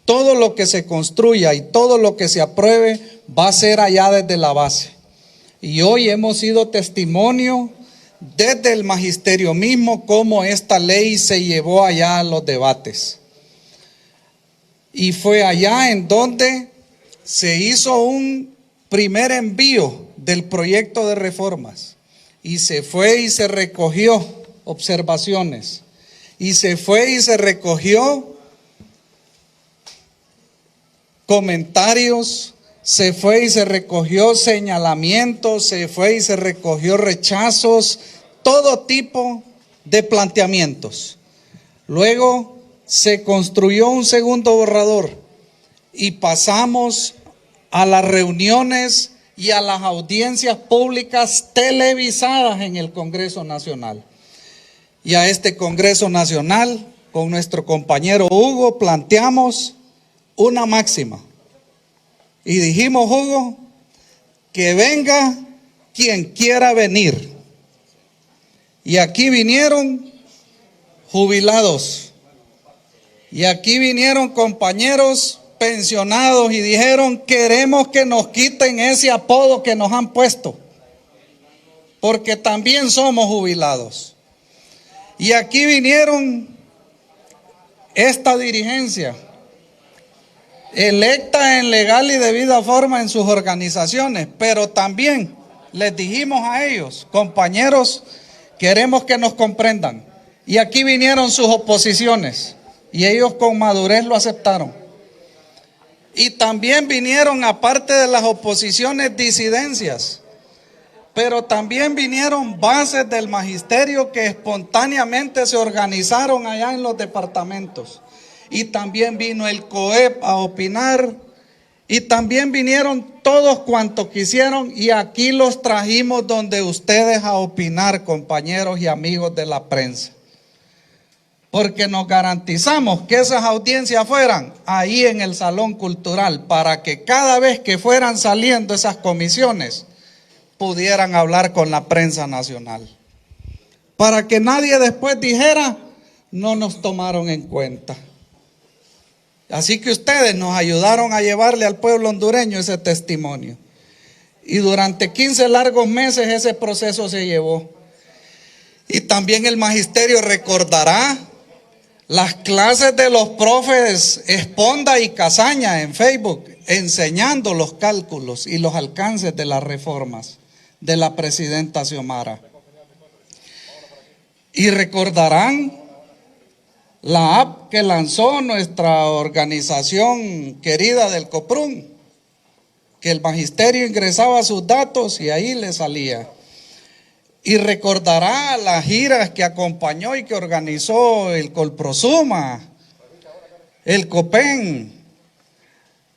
Todo lo que se construya y todo lo que se apruebe va a ser allá desde la base. Y hoy hemos sido testimonio desde el magisterio mismo cómo esta ley se llevó allá a los debates. Y fue allá en donde se hizo un primer envío del proyecto de reformas. Y se fue y se recogió observaciones. Y se fue y se recogió comentarios, se fue y se recogió señalamientos, se fue y se recogió rechazos, todo tipo de planteamientos. Luego se construyó un segundo borrador y pasamos a las reuniones y a las audiencias públicas televisadas en el Congreso Nacional. Y a este Congreso Nacional, con nuestro compañero Hugo, planteamos una máxima. Y dijimos, Hugo, que venga quien quiera venir. Y aquí vinieron jubilados. Y aquí vinieron compañeros pensionados y dijeron, queremos que nos quiten ese apodo que nos han puesto, porque también somos jubilados. Y aquí vinieron esta dirigencia, electa en legal y debida forma en sus organizaciones, pero también les dijimos a ellos, compañeros, queremos que nos comprendan. Y aquí vinieron sus oposiciones y ellos con madurez lo aceptaron. Y también vinieron, aparte de las oposiciones, disidencias, pero también vinieron bases del magisterio que espontáneamente se organizaron allá en los departamentos. Y también vino el COEP a opinar, y también vinieron todos cuantos quisieron, y aquí los trajimos donde ustedes a opinar, compañeros y amigos de la prensa. Porque nos garantizamos que esas audiencias fueran ahí en el Salón Cultural, para que cada vez que fueran saliendo esas comisiones, pudieran hablar con la prensa nacional. Para que nadie después dijera, no nos tomaron en cuenta. Así que ustedes nos ayudaron a llevarle al pueblo hondureño ese testimonio. Y durante 15 largos meses ese proceso se llevó. Y también el magisterio recordará las clases de los profes Esponda y Casaña en Facebook, enseñando los cálculos y los alcances de las reformas de la presidenta Xiomara. Y recordarán la app que lanzó nuestra organización querida del COPRUN, que el magisterio ingresaba sus datos y ahí le salía. Y recordará las giras que acompañó y que organizó el Colprosuma, el COPEN.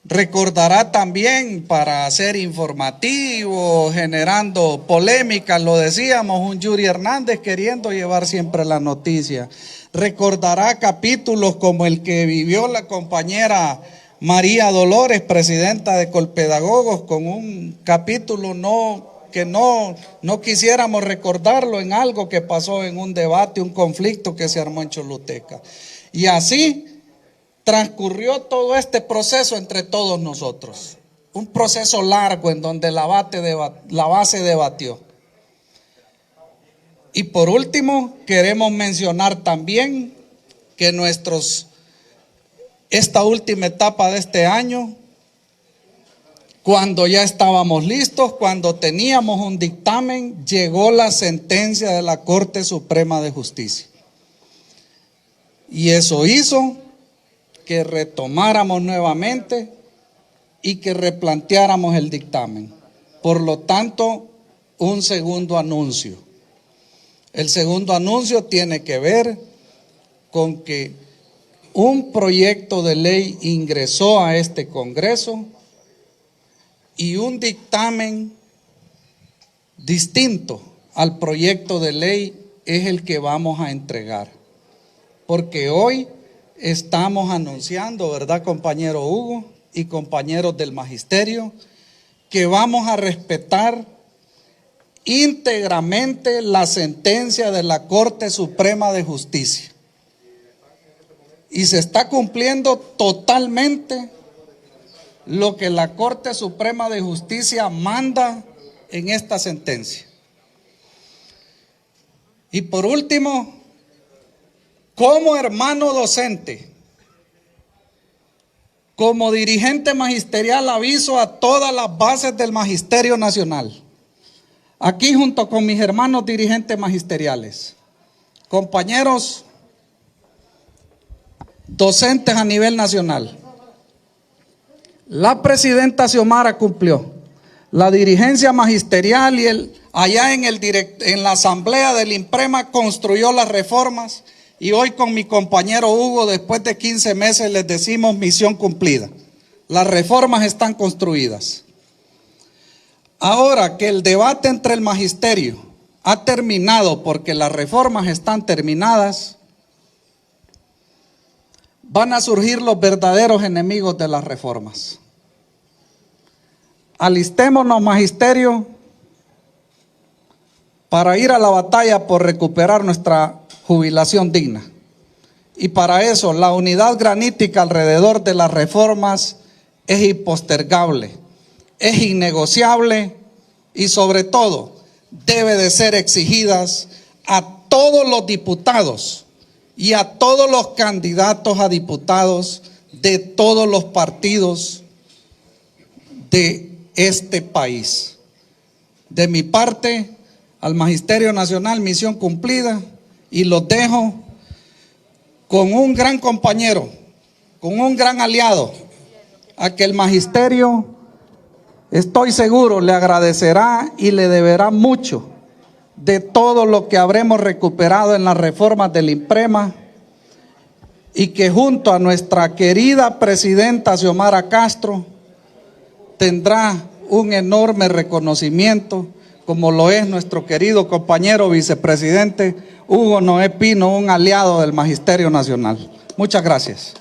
Recordará también, para hacer informativo, generando polémica, lo decíamos, un Yuri Hernández queriendo llevar siempre la noticia. Recordará capítulos como el que vivió la compañera María Dolores, presidenta de Colpedagogos, con un capítulo que no quisiéramos recordarlo, en algo que pasó en un debate, un conflicto que se armó en Choluteca. Y así transcurrió todo este proceso entre todos nosotros. Un proceso largo en donde la base debatió. Y por último, queremos mencionar también que esta última etapa de este año, cuando ya estábamos listos, cuando teníamos un dictamen, llegó la sentencia de la Corte Suprema de Justicia. Y eso hizo que retomáramos nuevamente y que replanteáramos el dictamen. Por lo tanto, un segundo anuncio. El segundo anuncio tiene que ver con que un proyecto de ley ingresó a este Congreso y un dictamen distinto al proyecto de ley es el que vamos a entregar. Porque hoy estamos anunciando, ¿verdad, compañero Hugo y compañeros del magisterio, que vamos a respetar íntegramente la sentencia de la Corte Suprema de Justicia? y se está cumpliendo totalmente lo que la Corte Suprema de Justicia manda en esta sentencia. Y por último, como hermano docente, como dirigente magisterial, aviso a todas las bases del Magisterio Nacional, aquí junto con mis hermanos dirigentes magisteriales, compañeros docentes a nivel nacional. La presidenta Xiomara cumplió, la dirigencia magisterial y allá en la asamblea del INPREMA construyó las reformas, y hoy con mi compañero Hugo, después de 15 meses, les decimos misión cumplida. Las reformas están construidas. Ahora que el debate entre el magisterio ha terminado porque las reformas están terminadas, van a surgir los verdaderos enemigos de las reformas. Alistémonos, magisterio, para ir a la batalla por recuperar nuestra jubilación digna. Y para eso la unidad granítica alrededor de las reformas es impostergable, es innegociable y sobre todo debe de ser exigidas a todos los diputados y a todos los candidatos a diputados de todos los partidos de este país. De mi parte, al Magisterio Nacional, misión cumplida, y los dejo con un gran compañero, con un gran aliado, a que el magisterio, estoy seguro, le agradecerá y le deberá mucho de todo lo que habremos recuperado en las reformas del INPREMA, y que junto a nuestra querida presidenta Xiomara Castro tendrá un enorme reconocimiento, como lo es nuestro querido compañero vicepresidente Hugo Noé Pino, un aliado del Magisterio Nacional. Muchas gracias.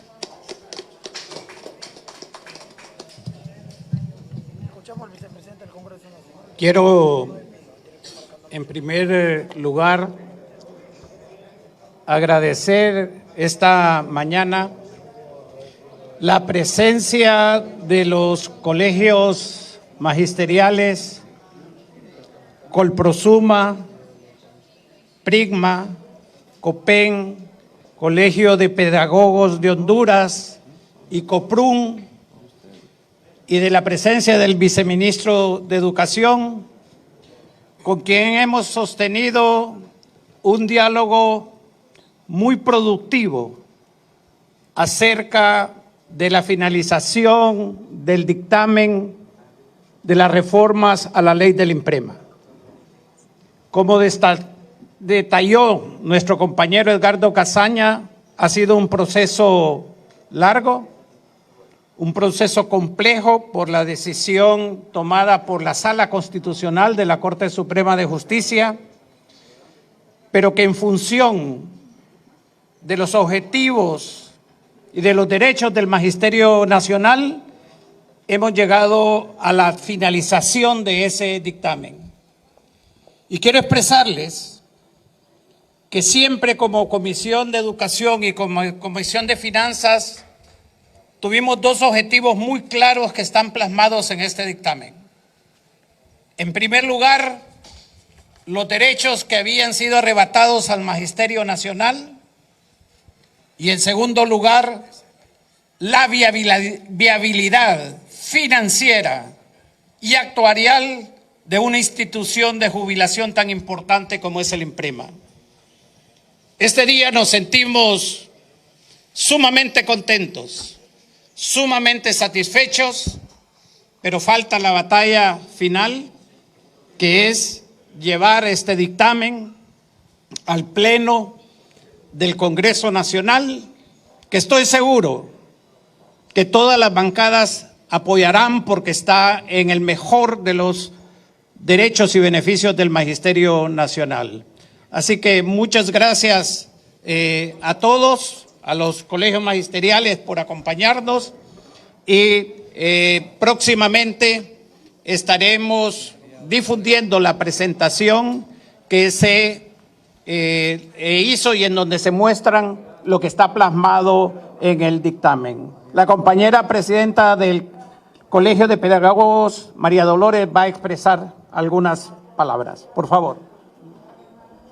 Quiero, en primer lugar, agradecer esta mañana la presencia de los colegios magisteriales Colprosuma, Prigma, COPEN, Colegio de Pedagogos de Honduras y COPRUN, y de la presencia del viceministro de Educación, con quien hemos sostenido un diálogo muy productivo acerca de la finalización del dictamen de las reformas a la ley del INPREMA. Como detalló nuestro compañero Edgardo Casaña, ha sido un proceso largo, un proceso complejo por la decisión tomada por la Sala Constitucional de la Corte Suprema de Justicia, pero que en función de los objetivos y de los derechos del Magisterio Nacional hemos llegado a la finalización de ese dictamen. Y quiero expresarles que siempre como Comisión de Educación y como Comisión de Finanzas tuvimos dos objetivos muy claros que están plasmados en este dictamen. En primer lugar, los derechos que habían sido arrebatados al Magisterio Nacional, y en segundo lugar, la viabilidad financiera y actuarial de una institución de jubilación tan importante como es el INPREMA. Este día nos sentimos sumamente contentos, sumamente satisfechos, pero falta la batalla final, que es llevar este dictamen al Pleno del Congreso Nacional, que estoy seguro que todas las bancadas apoyarán porque está en el mejor de los derechos y beneficios del Magisterio Nacional. Así que muchas gracias a todos, a los colegios magisteriales por acompañarnos, y próximamente estaremos difundiendo la presentación que se hizo y en donde se muestran lo que está plasmado en el dictamen. La compañera presidenta del Colegio de Pedagogos, María Dolores, va a expresar algunas palabras. Por favor.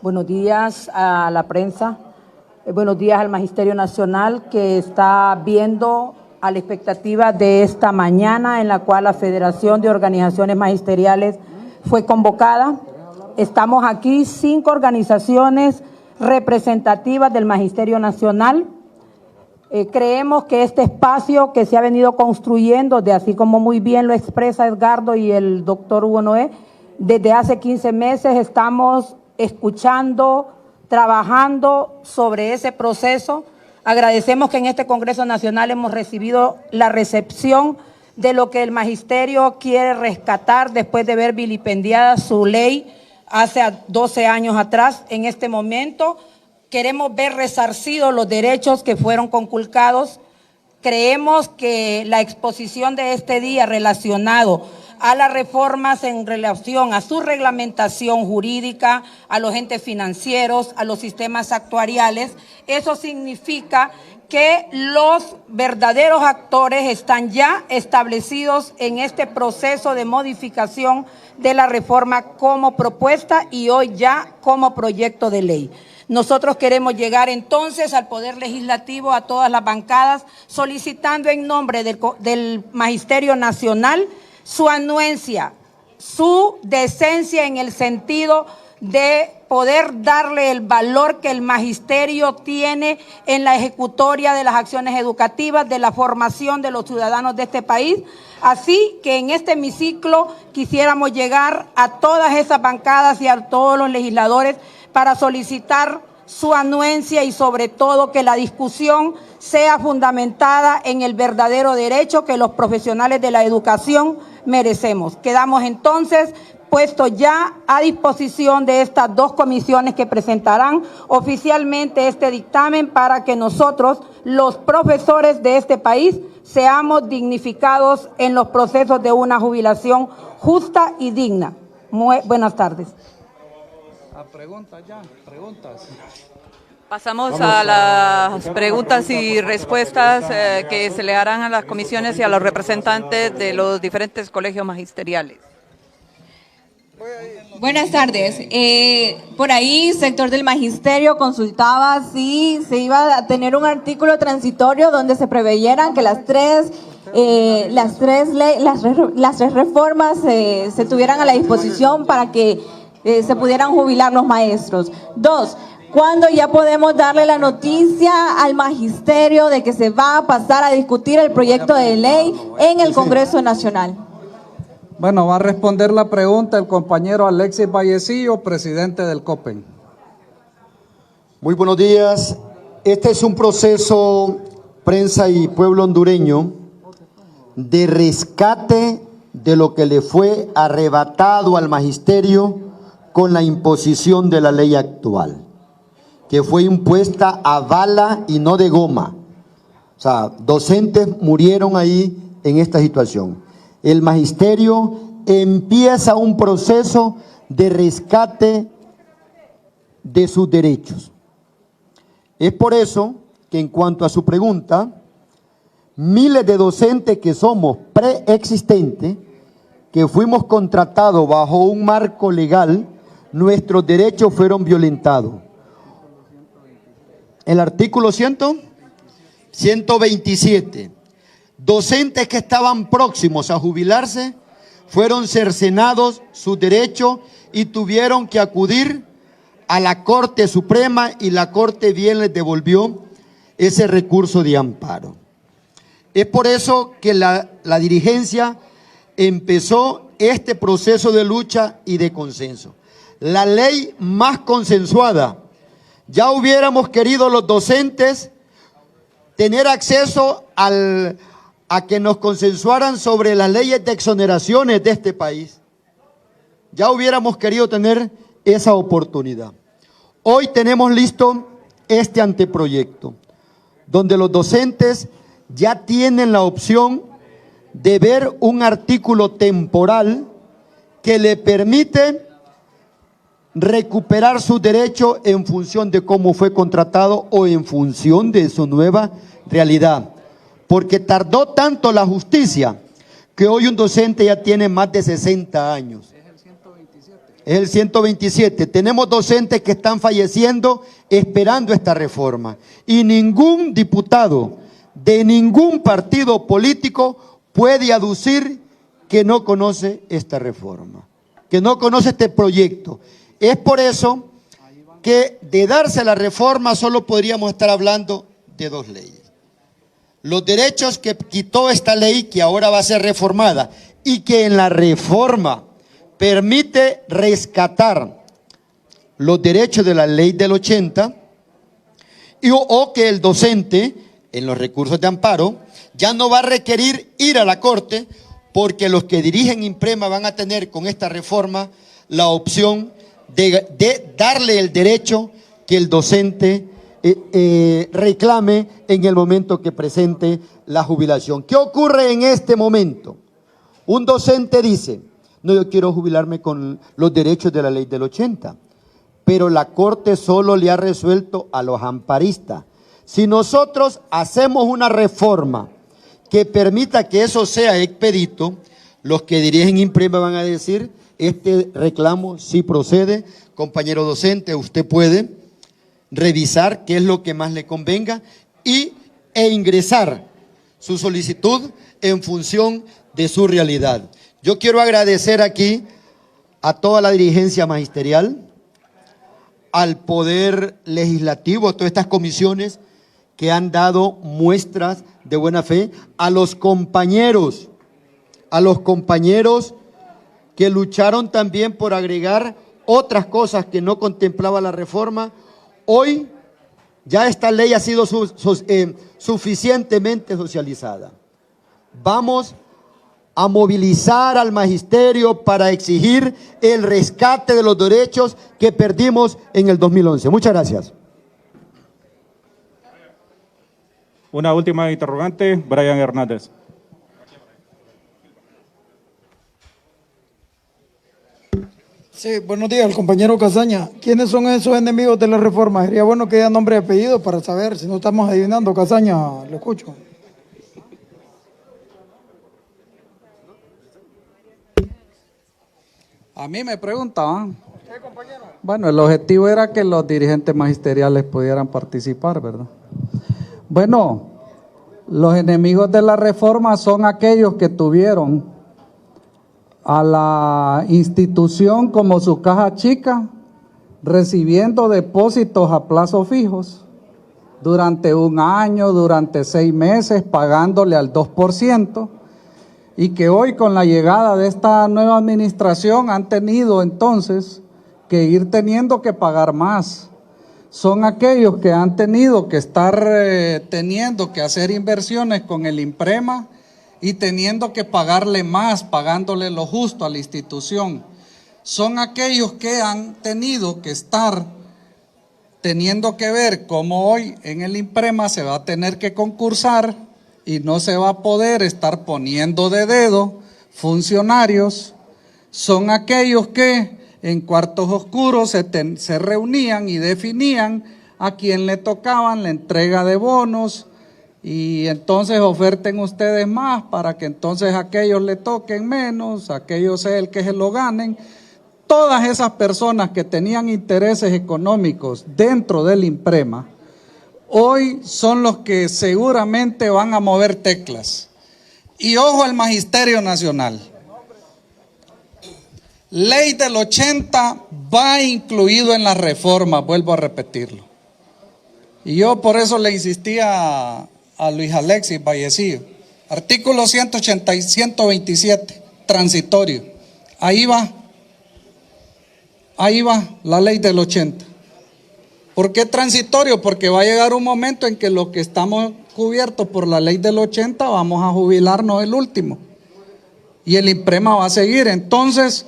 Buenos días a la prensa, buenos días al Magisterio Nacional que está viendo a la expectativa de esta mañana en la cual la Federación de Organizaciones Magisteriales fue convocada. Estamos aquí 5 organizaciones representativas del Magisterio Nacional. Creemos que este espacio que se ha venido construyendo, así como muy bien lo expresa Edgardo y el doctor Hugo Noé, desde hace 15 meses estamos escuchando, trabajando sobre ese proceso. Agradecemos que en este Congreso Nacional hemos recibido la recepción de lo que el Magisterio quiere rescatar después de ver vilipendiada su ley hace 12 años atrás. En este momento queremos ver resarcidos los derechos que fueron conculcados. Creemos que la exposición de este día relacionado a las reformas en relación a su reglamentación jurídica, a los entes financieros, a los sistemas actuariales, eso significa que los verdaderos actores están ya establecidos en este proceso de modificación de la reforma como propuesta y hoy ya como proyecto de ley. Nosotros queremos llegar entonces al Poder Legislativo, a todas las bancadas, solicitando en nombre del Magisterio Nacional su anuencia, su decencia en el sentido de poder darle el valor que el magisterio tiene en la ejecutoria de las acciones educativas, de la formación de los ciudadanos de este país. Así que en este hemiciclo quisiéramos llegar a todas esas bancadas y a todos los legisladores para solicitar su anuencia y sobre todo que la discusión sea fundamentada en el verdadero derecho que los profesionales de la educación merecemos. Quedamos entonces puestos ya a disposición de estas 2 comisiones que presentarán oficialmente este dictamen para que nosotros, los profesores de este país, seamos dignificados en los procesos de una jubilación justa y digna. Muy buenas tardes. Preguntas ya, preguntas. Pasamos a las preguntas y respuestas que se le harán a las comisiones y a los representantes de los diferentes colegios magisteriales. Buenas tardes. Por ahí, sector del magisterio consultaba si se iba a tener un artículo transitorio donde se preveyeran que las tres reformas se tuvieran a la disposición para que se pudieran jubilar los maestros. 2. ¿Cuándo ya podemos darle la noticia al magisterio de que se va a pasar a discutir el proyecto de ley en el Congreso Nacional? Bueno, va a responder la pregunta el compañero Alexis Vallecillo, presidente del COPEN. Muy buenos días. Este es un proceso, prensa y pueblo hondureño, de rescate de lo que le fue arrebatado al magisterio con la imposición de la ley actual, que fue impuesta a bala y no de goma. O sea, docentes murieron ahí en esta situación. El magisterio empieza un proceso de rescate de sus derechos. Es por eso que en cuanto a su pregunta, miles de docentes que somos preexistentes, que fuimos contratados bajo un marco legal, nuestros derechos fueron violentados. El artículo 127. Docentes que estaban próximos a jubilarse fueron cercenados sus derechos y tuvieron que acudir a la Corte Suprema y la Corte bien les devolvió ese recurso de amparo. Es por eso que la dirigencia empezó este proceso de lucha y de consenso. La ley más consensuada. Ya hubiéramos querido los docentes tener acceso a que nos consensuaran sobre las leyes de exoneraciones de este país. Ya hubiéramos querido tener esa oportunidad. Hoy tenemos listo este anteproyecto, donde los docentes ya tienen la opción de ver un artículo temporal que le permite recuperar sus derechos en función de cómo fue contratado o en función de su nueva realidad. Porque tardó tanto la justicia que hoy un docente ya tiene más de 60 años. Es el 127. Tenemos docentes que están falleciendo esperando esta reforma. Y ningún diputado de ningún partido político puede aducir que no conoce esta reforma, que no conoce este proyecto. Es por eso que de darse la reforma solo podríamos estar hablando de dos leyes. Los derechos que quitó esta ley, que ahora va a ser reformada, y que en la reforma permite rescatar los derechos de la ley del 80, o que el docente, en los recursos de amparo, ya no va a requerir ir a la corte, porque los que dirigen Imprema van a tener con esta reforma la opción de darle el derecho que el docente reclame en el momento que presente la jubilación. ¿Qué ocurre en este momento? Un docente dice: no, yo quiero jubilarme con los derechos de la ley del 80, pero la Corte solo le ha resuelto a los amparistas. Si nosotros hacemos una reforma que permita que eso sea expedito, los que dirigen Imprema van a decir: este reclamo sí procede. Compañero docente, usted puede revisar qué es lo que más le convenga e ingresar su solicitud en función de su realidad. Yo quiero agradecer aquí a toda la dirigencia magisterial, al Poder Legislativo, a todas estas comisiones que han dado muestras de buena fe, a los compañeros que lucharon también por agregar otras cosas que no contemplaba la reforma. Hoy ya esta ley ha sido suficientemente socializada. Vamos a movilizar al magisterio para exigir el rescate de los derechos que perdimos en el 2011. Muchas gracias. Una última interrogante, Brian Hernández. Sí, buenos días, el compañero Casaña. ¿Quiénes son esos enemigos de la reforma? Sería bueno que diga nombre y apellido para saber si no estamos adivinando. Casaña, lo escucho. A mí me preguntaban. Bueno, el objetivo era que los dirigentes magisteriales pudieran participar, ¿verdad? Bueno, los enemigos de la reforma son aquellos que tuvieron a la institución como su caja chica, recibiendo depósitos a plazos fijos durante un año, durante 6 meses, pagándole al 2%, y que hoy con la llegada de esta nueva administración han tenido entonces que ir teniendo que pagar más. Son aquellos que han tenido que estar teniendo que hacer inversiones con el Imprema y teniendo que pagarle más, pagándole lo justo a la institución. Son aquellos que han tenido que estar teniendo que ver cómo hoy en el Imprema se va a tener que concursar y no se va a poder estar poniendo de dedo funcionarios. Son aquellos que en cuartos oscuros se reunían y definían a quién le tocaban la entrega de bonos, y entonces oferten ustedes más para que entonces aquellos le toquen menos, aquellos sea el que se lo ganen. Todas esas personas que tenían intereses económicos dentro del Imprema, hoy son los que seguramente van a mover teclas. Y ojo al Magisterio Nacional. Ley del 80 va incluido en la reforma, vuelvo a repetirlo. Y yo por eso le insistía a Luis Alexis Vallecillo. Artículo 180 y 127, transitorio. Ahí va la ley del 80. ¿Por qué transitorio? Porque va a llegar un momento en que los que estamos cubiertos por la ley del 80 vamos a jubilarnos el último. Y el Imprema va a seguir. Entonces,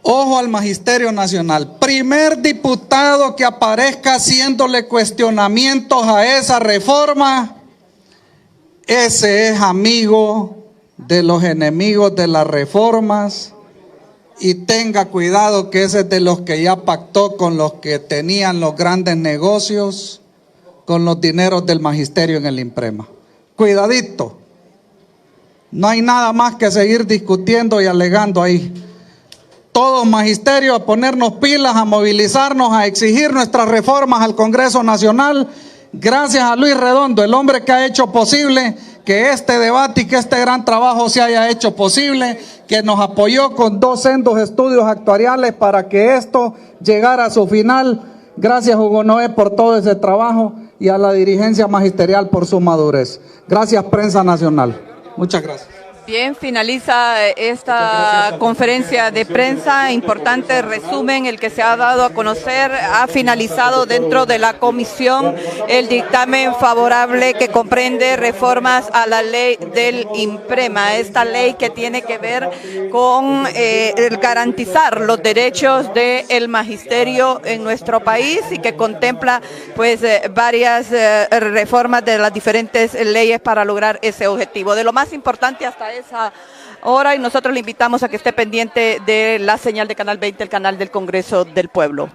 ojo al Magisterio Nacional. Primer diputado que aparezca haciéndole cuestionamientos a esa reforma, ese es amigo de los enemigos de las reformas y tenga cuidado que ese es de los que ya pactó con los que tenían los grandes negocios, con los dineros del magisterio en el IMPREMA. Cuidadito, no hay nada más que seguir discutiendo y alegando ahí. Todos magisterio a ponernos pilas, a movilizarnos, a exigir nuestras reformas al Congreso Nacional. Gracias a Luis Redondo, el hombre que ha hecho posible que este debate y que este gran trabajo se haya hecho posible, que nos apoyó con 2 sendos estudios actuariales para que esto llegara a su final. Gracias, Hugo Noé, por todo ese trabajo y a la dirigencia magisterial por su madurez. Gracias, prensa nacional. Muchas gracias. Bien, finaliza esta conferencia de prensa. Importante resumen el que se ha dado a conocer. Ha finalizado dentro de la comisión el dictamen favorable que comprende reformas a la ley del IMPREMA. Esta ley que tiene que ver con el garantizar los derechos del magisterio en nuestro país y que contempla pues varias reformas de las diferentes leyes para lograr ese objetivo. De lo más importante hasta esa hora, y nosotros le invitamos a que esté pendiente de la señal de Canal 20, el canal del Congreso del Pueblo.